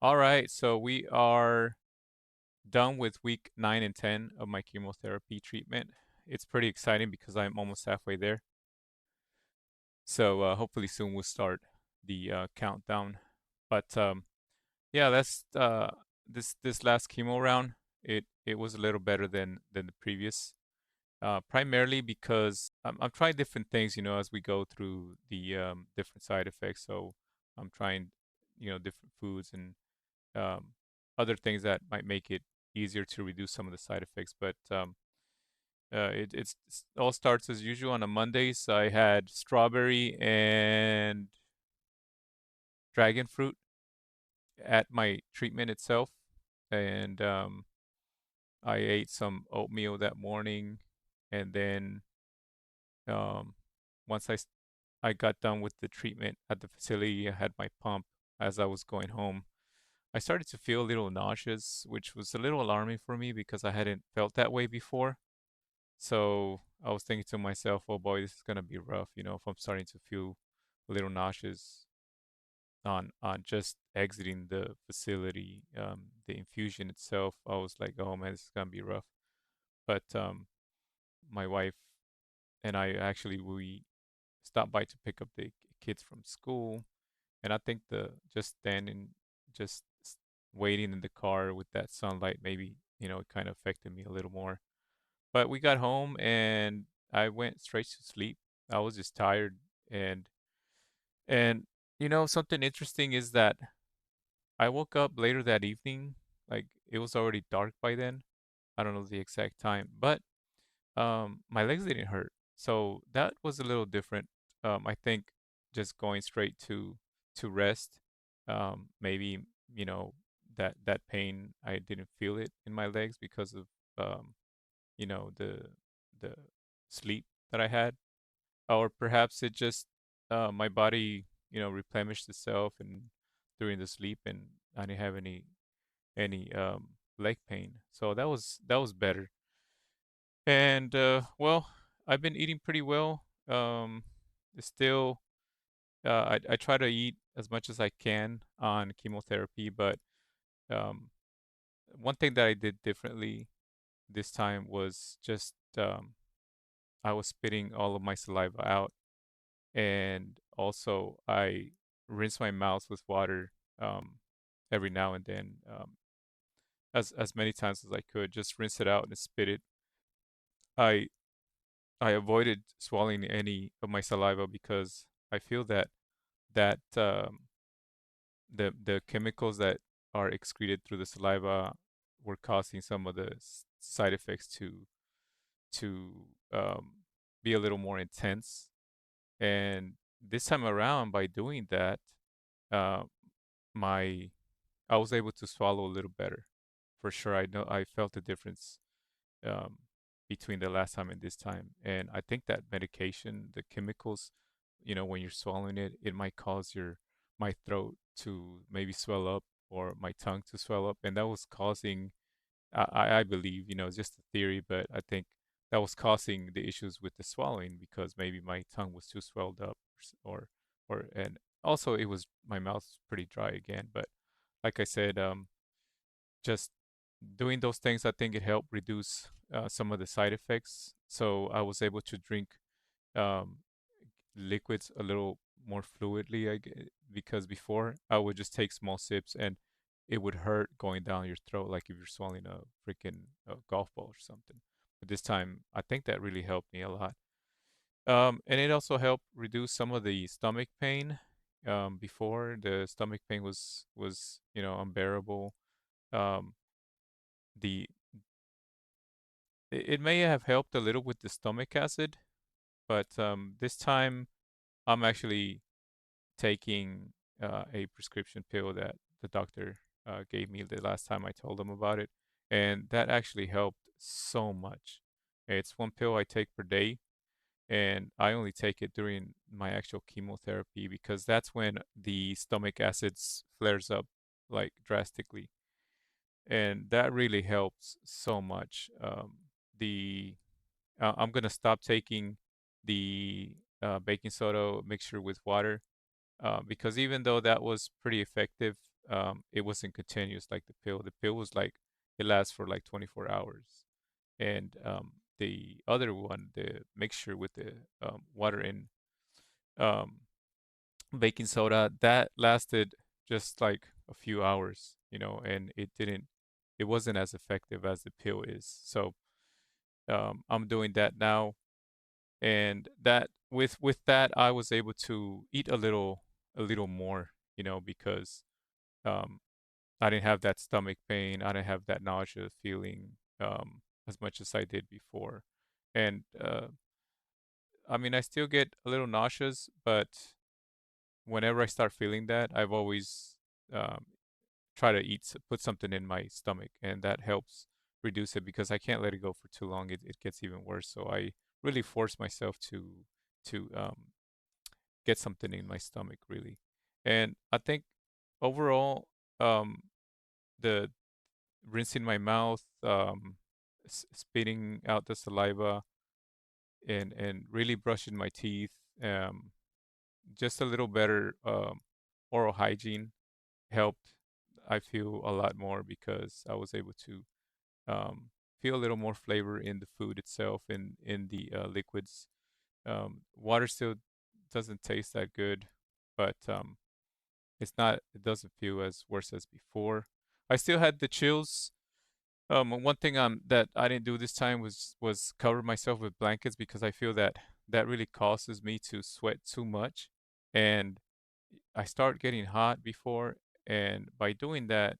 All right, so we are done with week 9 and 10 of my chemotherapy treatment. It's pretty exciting because I'm almost halfway there. So hopefully soon we'll start the countdown. But yeah, that's this last chemo round. It was a little better than the previous. Primarily because I'm trying different things, as we go through the different side effects. So I'm trying, different foods and um, other things that might make it easier to reduce some of the side effects. But it's all starts as usual on a Mondays. I had strawberry and dragon fruit at my treatment itself, and I ate some oatmeal that morning, and then um, once I got done with the treatment at the facility, I had my pump as I was going home. I started to feel a little nauseous, which was a little alarming for me because I hadn't felt that way before. So I was thinking to myself, oh boy, this is gonna be rough, if I'm starting to feel a little nauseous on just exiting the facility, the infusion itself. I was like, oh man, this is gonna be rough. But my wife and I actually we stopped by to pick up the kids from school, and I think the just standing, just waiting in the car with that sunlight, maybe it kind of affected me a little more. But we got home and I went straight to sleep. I was just tired, and something interesting is that I woke up later that evening, like it was already dark by then. I don't know the exact time, but my legs didn't hurt. So that was a little different. I think just going straight to rest, maybe, you know, that pain, I didn't feel it in my legs because of um, the sleep that I had. Or perhaps it just my body, replenished itself and during the sleep, and I didn't have any leg pain. So that was better. And well, I've been eating pretty well. Still, I try to eat as much as I can on chemotherapy, but um, one thing that I did differently this time was just I was spitting all of my saliva out, and also I rinse my mouth with water um, every now and then, as many times as I could. Just rinse it out and spit it. I I avoided swallowing any of my saliva because I feel that the chemicals that are excreted through the saliva were causing some of the side effects to be a little more intense. And this time around, by doing that, uh, my I was able to swallow a little better. For sure, I know I felt the difference um, between the last time and this time. And I think that medication, the chemicals, when you're swallowing it, it might cause my throat to maybe swell up or my tongue to swell up, and that was causing. I believe, it's just a theory, but I think that was causing the issues with the swallowing because maybe my tongue was too swelled up, and also it was my mouth's pretty dry again. But like I said, just doing those things, I think it helped reduce some of the side effects. So I was able to drink um, liquids a little more fluidly, because before I would just take small sips and it would hurt going down your throat, like if you're swallowing a freaking golf ball or something. But this time, I think that really helped me a lot. And it also helped reduce some of the stomach pain. Before the stomach pain was unbearable. Um, the it may have helped a little with the stomach acid, but this time I'm actually taking a prescription pill that the doctor gave me the last time I told him about it, and that actually helped so much. It's one pill I take per day, and I only take it during my actual chemotherapy because that's when the stomach acids flares up like drastically, and that really helps so much. The I'm gonna stop taking the baking soda mixture with water because even though that was pretty effective it wasn't continuous like the pill. The pill was like it lasts for like 24 hours, and the other one, the mixture with the water and um, baking soda, that lasted just like a few hours, and it wasn't as effective as the pill is. So I'm doing that now, and that with that I was able to eat a little more, because um, I didn't have that stomach pain, I didn't have that nausea feeling as much as I did before, and I mean I still get a little nauseous, but whenever I start feeling that, I've always um, try to put something in my stomach, and that helps reduce it because I can't let it go for too long. It gets even worse. So I really force myself to get something in my stomach, really. And I think overall, um, the rinsing my mouth, spitting out the saliva, and really brushing my teeth, just a little better oral hygiene helped. I feel a lot more because I was able to um, feel a little more flavor in the food itself and in the liquids. Water still doesn't taste that good, but it's not. It doesn't feel as worse as before. I still had the chills. One thing that I didn't do this time was cover myself with blankets because I feel that that really causes me to sweat too much, and I start getting hot before, and by doing that,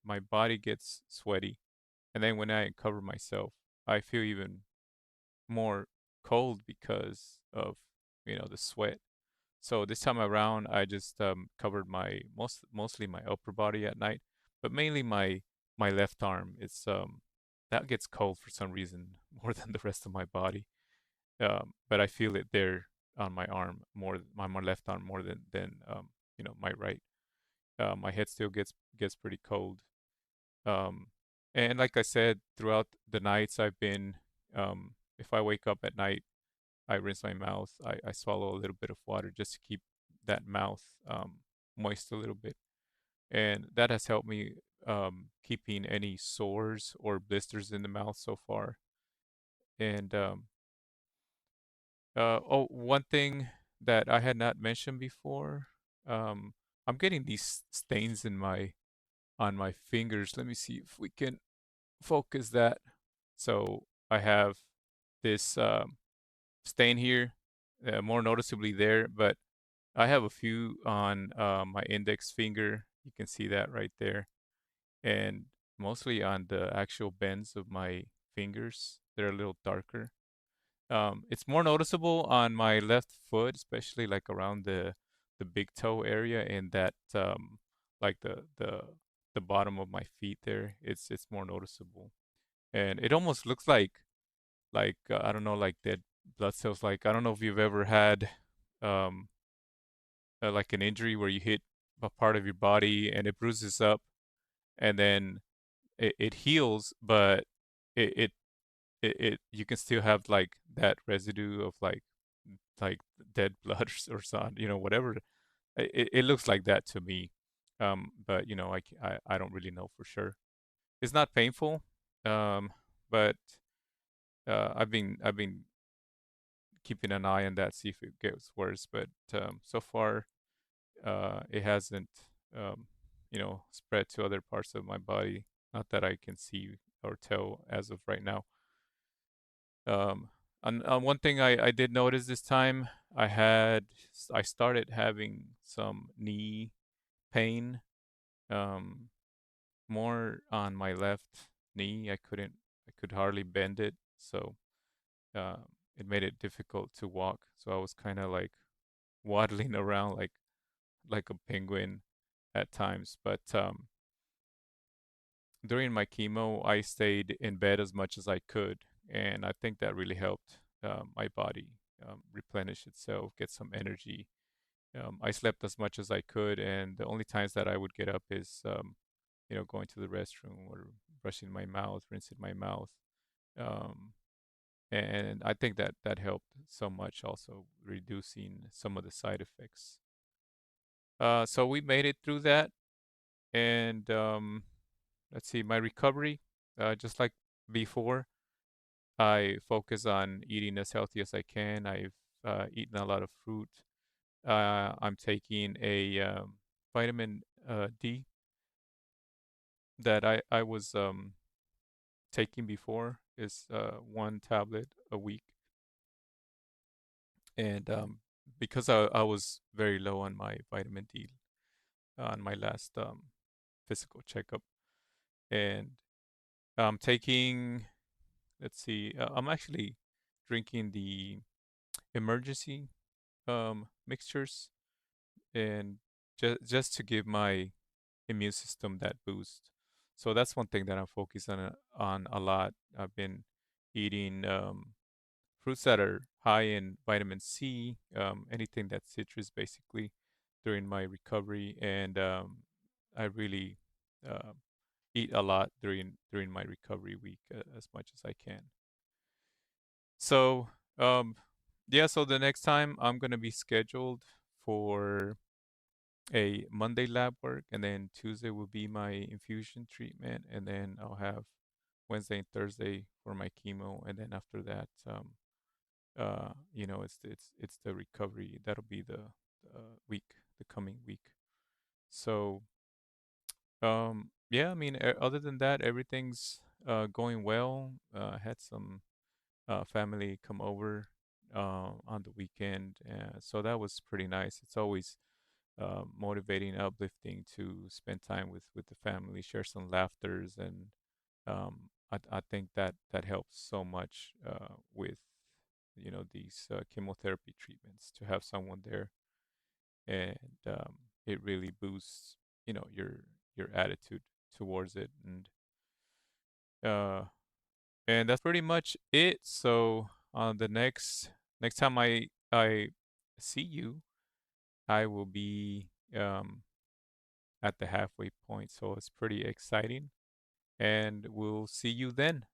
my body gets sweaty, and then when I cover myself, I feel even more cold because of the sweat. So this time around, I just covered my mostly my upper body at night, but mainly my left arm. It's that gets cold for some reason more than the rest of my body. But I feel it there on my arm more, my left arm more than my right. My head still gets pretty cold. Um, and like I said, throughout the nights I've been, if I wake up at night, I rinse my mouth. I swallow a little bit of water just to keep that mouth moist a little bit, and that has helped me keeping any sores or blisters in the mouth so far. And one thing that I had not mentioned before, um, I'm getting these stains in my on my fingers. Let me see if we can focus that. So I have this stain here, more noticeably there, but I have a few on my index finger. You can see that right there, and mostly on the actual bends of my fingers. They're a little darker. It's more noticeable on my left foot, especially like around the big toe area and that like the bottom of my feet there. It's more noticeable, and it almost looks like I don't know, like dead blood cells. Like I don't know if you've ever had um like an injury where you hit a part of your body and it bruises up, and then it heals, but it, it it you can still have like that residue of like dead blood or something, whatever. It looks like that to me, but I don't really know for sure. It's not painful, but I've been keeping an eye on that, see if it gets worse. But so far, it hasn't, spread to other parts of my body. Not that I can see or tell as of right now. Um, and one thing I did notice this time, I started having some knee pain, um, more on my left knee. I could hardly bend it, so uh, it made it difficult to walk. So I was kind of like waddling around like a penguin at times. But during my chemo, I stayed in bed as much as I could, and I think that really helped my body replenish itself, get some energy. I slept as much as I could, and the only times that I would get up is, going to the restroom or brushing my mouth, rinsing my mouth. Um, and I think that that helped so much, also reducing some of the side effects. So we made it through that. And let's see, my recovery, just like before, I focus on eating as healthy as I can. I've eaten a lot of fruit. I'm taking a vitamin D that I was taking before is one tablet a week, and because I was very low on my vitamin D on my last physical checkup, and I'm taking, let's see, I'm actually drinking the emergency mixtures, and just to give my immune system that boost. So that's one thing that I'm focused on a lot. I've been eating fruits that are high in vitamin C, anything that's citrus, basically, during my recovery, and I really uh, eat a lot during my recovery week as much as I can. So um, yeah, so the next time I'm gonna be scheduled for a Monday lab work, and then Tuesday will be my infusion treatment, and then I'll have Wednesday and Thursday for my chemo, and then after that, it's the recovery. That'll be the week, the coming week. So yeah, I mean, other than that, everything's going well. Had some family come over on the weekend, so that was pretty nice. It's always motivating, uplifting to spend time with the family, share some laughters, and I think that helps so much with these chemotherapy treatments to have someone there, and it really boosts your attitude towards it, uh, and that's pretty much it. So the next time I see you, I will be at the halfway point. So it's pretty exciting. And we'll see you then.